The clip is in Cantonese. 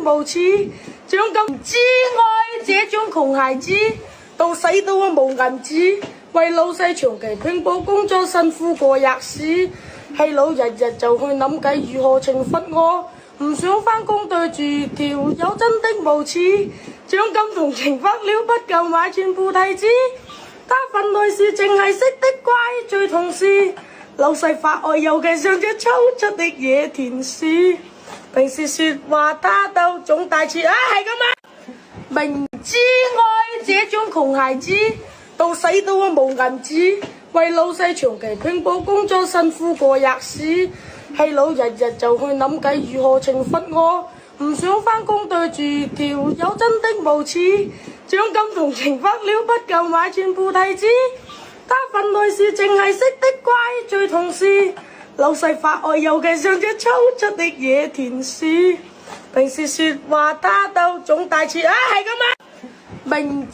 無恥，獎金之愛這種窮孩子，到死都冇銀紙，為老細長期拼搏工作辛苦過日子，係佬日日就去諗計如何懲罰我，唔想返工對住條友真的無恥，獎金同懲罰了不夠買全部提子，他份內事淨係識得怪罪同事，老細發愛尤其像隻抽出的野田鼠，平時說話他都總大詞啊，係咁啊！明知愛這種窮孩子，到死都冇銀紙，為老細長期拼搏工作辛苦過日子，係佬日日就去諗計如何懲罰我，唔想返工對住條友真的無恥，獎金同懲罰了不夠買全部提子，他份內事淨係識得怪罪同事，老細發愛尤其像隻抽出的野田鼠，平時說話他都總大詞啊，係咁啊！明